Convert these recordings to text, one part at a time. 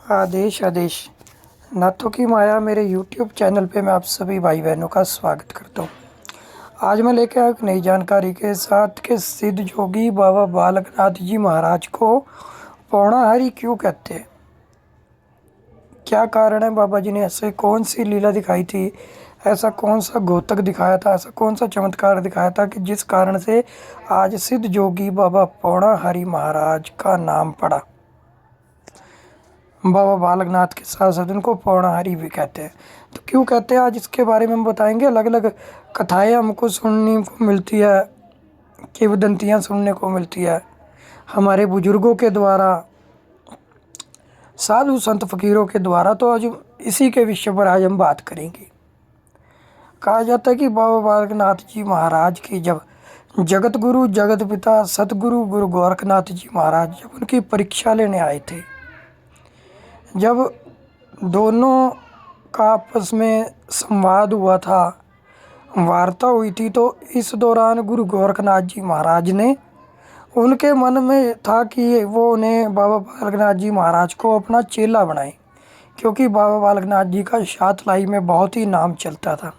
आदेश आदेश नाथों की माया मेरे यूट्यूब चैनल पे मैं आप सभी भाई बहनों का स्वागत करता हूँ। आज मैं लेके आया एक नई जानकारी के साथ कि सिद्ध जोगी बाबा बालकनाथ जी महाराज को पौड़ाहारी क्यों कहते हैं। क्या कारण है, बाबा जी ने ऐसे कौन सी लीला दिखाई थी, ऐसा कौन सा घोतक दिखाया था, ऐसा कौन सा चमत्कार दिखाया था कि जिस कारण से आज सिद्ध जोगी बाबा पौड़ाहारी महाराज का नाम पड़ा। बाबा बालकनाथ के साथ साथ उनको पौड़ाहारी भी कहते हैं। तो क्यों कहते हैं, आज इसके बारे में हम बताएंगे। अलग अलग कथाएं हमको सुनने को मिलती है, किंवदंतियाँ सुनने को मिलती है हमारे बुजुर्गों के द्वारा, साधु संत फकीरों के द्वारा। तो आज इसी के विषय पर आज हम बात करेंगे। कहा जाता है कि बाबा बालकनाथ जी महाराज की जब जगत गुरु जगत पिता सतगुरु गुरु गोरखनाथ जी महाराज जब उनकी परीक्षा लेने आए थे, जब दोनों का आपस में संवाद हुआ था, वार्ता हुई थी, तो इस दौरान गुरु गोरखनाथ जी महाराज ने उनके मन में था कि वो उन्हें बाबा बालकनाथ जी महाराज को अपना चेला बनाए, क्योंकि बाबा बालकनाथ जी का सातलाई में बहुत ही नाम चलता था।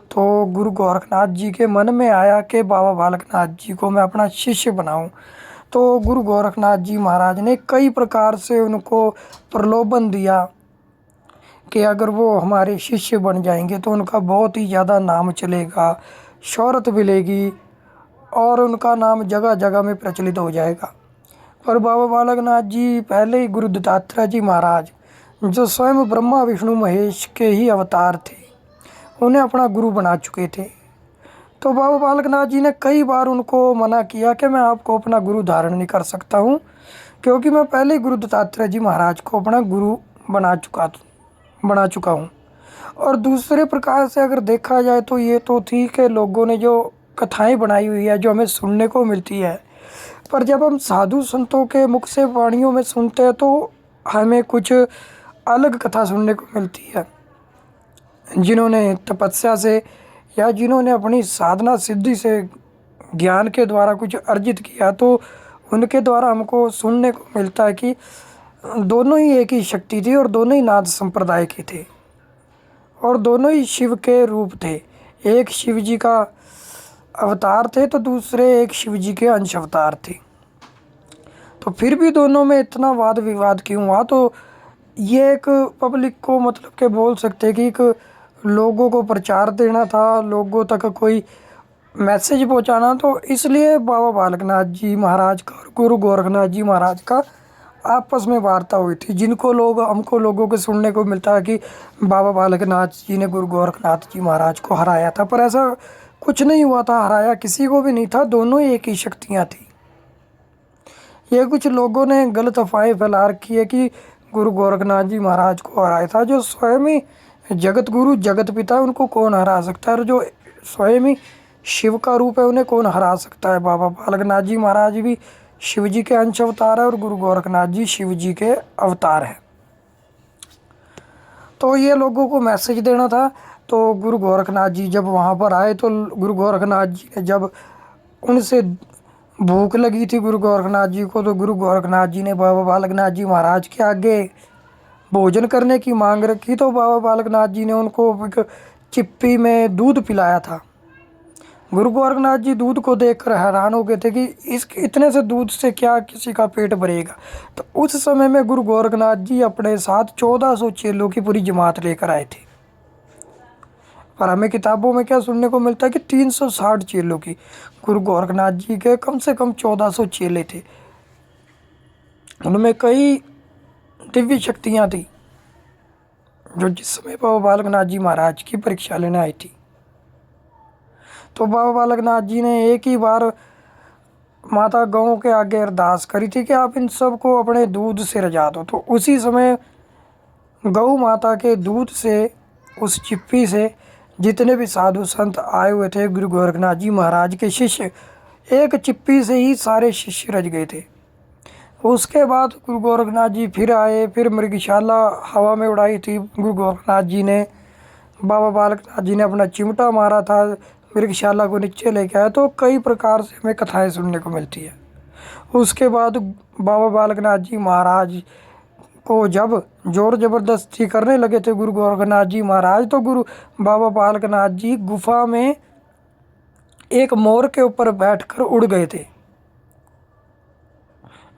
तो गुरु गोरखनाथ जी के मन में आया कि बाबा बालकनाथ जी को मैं अपना शिष्य बनाऊं। तो गुरु गोरखनाथ जी महाराज ने कई प्रकार से उनको प्रलोभन दिया कि अगर वो हमारे शिष्य बन जाएंगे तो उनका बहुत ही ज़्यादा नाम चलेगा, शोहरत मिलेगी और उनका नाम जगह जगह में प्रचलित हो जाएगा। पर बाबा बालकनाथ जी पहले ही गुरु दत्तात्रेय जी महाराज, जो स्वयं ब्रह्मा विष्णु महेश के ही अवतार थे, उन्हें अपना गुरु बना चुके थे। तो बाबा बालकनाथ जी ने कई बार उनको मना किया कि मैं आपको अपना गुरु धारण नहीं कर सकता हूँ, क्योंकि मैं पहले ही गुरु दत्तात्रेय जी महाराज को अपना गुरु बना चुका हूँ। और दूसरे प्रकार से अगर देखा जाए तो ये तो थी कि लोगों ने जो कथाएं बनाई हुई है, जो हमें सुनने को मिलती है, पर जब हम साधु संतों के मुख से वाणियों में सुनते हैं तो हमें कुछ अलग कथा सुनने को मिलती है। जिन्होंने तपस्या से या जिन्होंने अपनी साधना सिद्धि से ज्ञान के द्वारा कुछ अर्जित किया, तो उनके द्वारा हमको सुनने को मिलता है कि दोनों ही एक ही शक्ति थी और दोनों ही नाद संप्रदाय के थे और दोनों ही शिव के रूप थे। एक शिव जी का अवतार थे तो दूसरे एक शिव जी के अंश अवतार थे। तो फिर भी दोनों में इतना वाद विवाद क्यों हुआ, तो ये एक पब्लिक को मतलब के बोल सकते कि एक लोगों को प्रचार देना था, लोगों तक कोई मैसेज पहुंचाना। तो इसलिए बाबा बालकनाथ जी महाराज का और गुरु गोरखनाथ जी महाराज का आपस में वार्ता हुई थी, जिनको हमको लोगों के सुनने को मिलता है कि बाबा बालकनाथ जी ने गुरु गोरखनाथ जी महाराज को हराया था। पर ऐसा कुछ नहीं हुआ था, हराया किसी को भी नहीं था, दोनों ही एक ही शक्तियाँ थी। ये कुछ लोगों ने गलत अफवाहें फैला रखी है कि गुरु गोरखनाथ जी महाराज को हराया था, जो स्वयं ही जगत गुरु जगत पिता, उनको कौन हरा सकता है। और जो स्वयं ही शिव का रूप है, उन्हें कौन हरा सकता है। बाबा बालकनाथ जी महाराज भी शिव जी के अंश अवतार है और गुरु गोरखनाथ जी शिव जी के अवतार हैं। तो ये लोगों को मैसेज देना था। तो गुरु गोरखनाथ जी जब वहाँ पर आए तो गुरु गोरखनाथ जी ने जब उनसे भूख लगी थी गुरु गोरखनाथ जी को, तो गुरु गोरखनाथ जी ने बाबा बालकनाथ जी महाराज के आगे भोजन करने की मांग रखी। तो बाबा बालकनाथ जी ने उनको एक चिप्पी में दूध पिलाया था। गुरु गोरखनाथ जी दूध को देखकर हैरान हो गए थे कि इस इतने से दूध से क्या किसी का पेट भरेगा। तो उस समय में गुरु गोरखनाथ जी अपने साथ 1400 चेलों की पूरी जमात लेकर आए थे। पर हमें किताबों में क्या सुनने को मिलता है कि 360 चेलों की, गुरु गोरखनाथ जी के कम से कम 1400 चेले थे। उनमें कई दिव्य शक्तियाँ थी जो जिस समय बाबा बालकनाथ जी महाराज की परीक्षा लेने आई थी। तो बाबा बालकनाथ जी ने एक ही बार माता गौ के आगे अरदास करी थी कि आप इन सब को अपने दूध से रजा दो। तो उसी समय गौ माता के दूध से, उस चिप्पी से जितने भी साधु संत आए हुए थे गुरु गोरखनाथ जी महाराज के शिष्य, एक चिप्पी से ही सारे शिष्य रज गए थे। उसके बाद गुरु गोरखनाथ जी फिर आए, फिर मृगशाला हवा में उड़ाई थी गुरु गोरखनाथ जी ने। बाबा बालकनाथ जी ने अपना चिमटा मारा था, मृगशाला को नीचे लेके आया। तो कई प्रकार से हमें कथाएं सुनने को मिलती है। उसके बाद बाबा बालकनाथ जी महाराज को जब जोर जबरदस्ती करने लगे थे गुरु गोरखनाथ जी महाराज, तो गुरु बाबा बालकनाथ जी गुफा में एक मोर के ऊपर बैठकर उड़ गए थे।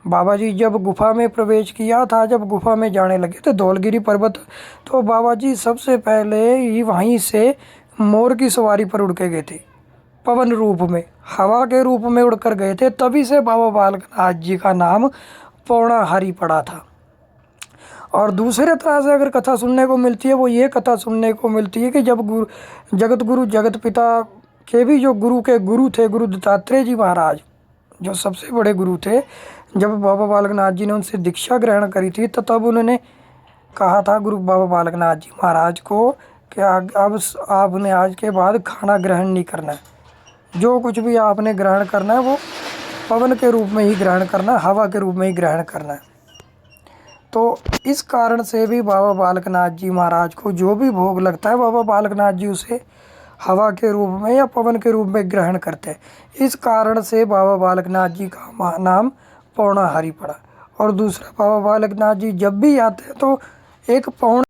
बाबा जी जब गुफा में प्रवेश किया था, जब गुफा में जाने लगे थे धौलगिरी पर्वत, तो बाबा जी सबसे पहले ही वहीं से मोर की सवारी पर उड़ के गए थे। पवन रूप में, हवा के रूप में उड़कर गए थे। तभी से बाबा बालकनाथ जी का नाम पौड़ाहारी पड़ा था। और दूसरे तरह से अगर कथा सुनने को मिलती है, वो ये कथा सुनने को मिलती है कि जब जगत गुरु जगत पिता के भी जो गुरु के गुरु थे, गुरु दत्तात्रेय जी महाराज जो सबसे बड़े गुरु थे, जब बाबा बालकनाथ जी ने उनसे दीक्षा ग्रहण करी थी, तो तब उन्होंने कहा था गुरु बाबा बालकनाथ जी महाराज को कि अब आपने आज के बाद खाना ग्रहण नहीं करना है, जो कुछ भी आपने ग्रहण करना है वो पवन के रूप में ही ग्रहण करना है, हवा के रूप में ही ग्रहण करना है। तो इस कारण से भी बाबा बालकनाथ जी महाराज को जो भी भोग लगता है, बाबा बालकनाथ जी उसे हवा के रूप में या पवन के रूप में ग्रहण करते हैं। इस कारण से बाबा बालकनाथ जी का नाम पौड़ाहारी पड़ा। और दूसरा, बाबा बालकनाथ जी जब भी आते हैं तो एक पौड़